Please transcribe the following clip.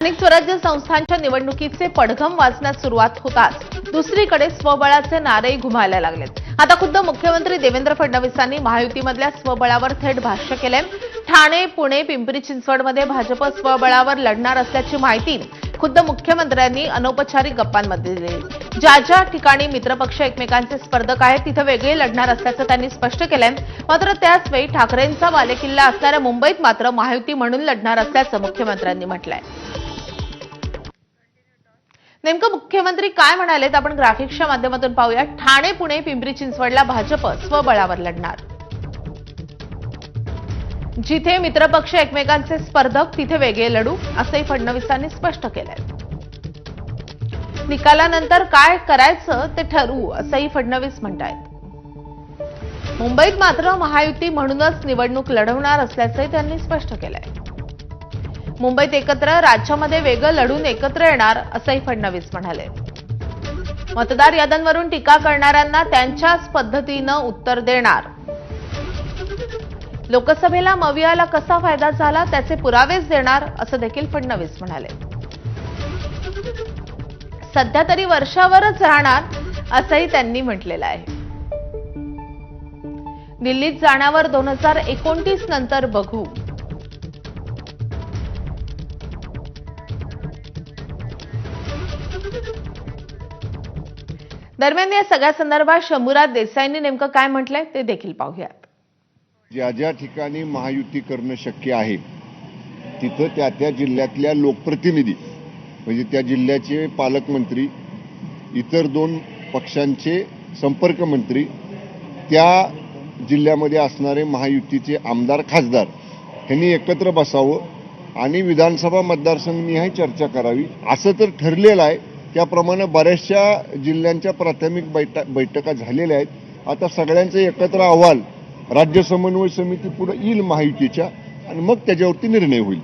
स्थानिक स्वराज्य संस्थांच्या निवडणुकीचे पडघम वाजण्यास सुरुवात होताच दुसरीकडे स्वबळाचे नारेही घुमायला लागलेत। आता खुद्द मुख्यमंत्री देवेंद्र फडणवीसांनी महायुतीमधल्या स्वबळावर थेट भाष्य केलंय। ठाणे, पुणे, पिंपरी चिंचवडमध्ये भाजप स्वबळावर लढणार असल्याची माहिती खुद्द मुख्यमंत्र्यांनी अनौपचारिक गप्पांमध्ये दिली। ज्या ठिकाणी मित्रपक्ष एकमेकांचे स्पर्धक आहेत तिथे वेगळे लढणार असल्याचं त्यांनी स्पष्ट केलंय। मात्र त्याचवेळी ठाकरेंचा बालेकिल्ला असणाऱ्या मुंबईत मात्र महायुती म्हणून लढणार असल्याचं मुख्यमंत्र्यांनी म्हटलंय। नेमकं मुख्यमंत्री काय म्हणालेत आपण ग्राफिक्सच्या माध्यमातून पाहूया। ठाणे, पुणे, पिंपरी चिंचवडला भाजप स्वबळावर लढणार। जिथे मित्रपक्ष एकमेकांचे स्पर्धक तिथे वेगळे लढू असंही फडणवीसांनी स्पष्ट केलंय। निकालानंतर काय करायचं ते ठरवू असंही फडणवीस म्हणतायत। मुंबईत मात्र महायुती म्हणूनच निवडणूक लढवणार असल्याचंही त्यांनी स्पष्ट केलंय। मुंबईत एकत्र, राज्यामध्ये वेगळं लढून एकत्र येणार असंही फडणवीस म्हणाले। मतदार याद्यांवरून टीका करणाऱ्यांना त्यांच्याच पद्धतीनं उत्तर देणार। लोकसभेला मवियाला कसा फायदा झाला त्याचे पुरावेच देणार असं देखील फडणवीस म्हणाले। सध्या तरी वर्षावरच राहणार असंही त्यांनी म्हटलेलं आहे। दिल्लीत जाण्यावर 2029 नंतर बघू। दरम्यान या सगळ्या संदर्भात शंभूराज देसाईंनी नेमकं काय म्हटलंय ते देखील पाहूयात। ज्या ज्या ठिकाणी महायुती करणं शक्य आहे तिथं त्या त्या जिल्ह्यातल्या लोकप्रतिनिधी म्हणजे त्या जिल्ह्याचे पालकमंत्री, इतर 2 पक्षांचे संपर्क मंत्री, त्या जिल्ह्यामध्ये असणारे महायुतीचे आमदार, खासदार यांनी एकत्र बसावं आणि विधानसभा मतदारसंघनिहाय चर्चा करावी असं तर ठरलेलं आहे। त्याप्रमाणे बऱ्याचशा जिल्ह्यांच्या प्राथमिक बैठका झालेल्या आहेत। आता सगळ्यांचे एकत्र अहवाल राज्य समन्वय समिती पुढे येईल महायुतीच्या आणि मग त्याच्यावरती निर्णय होईल।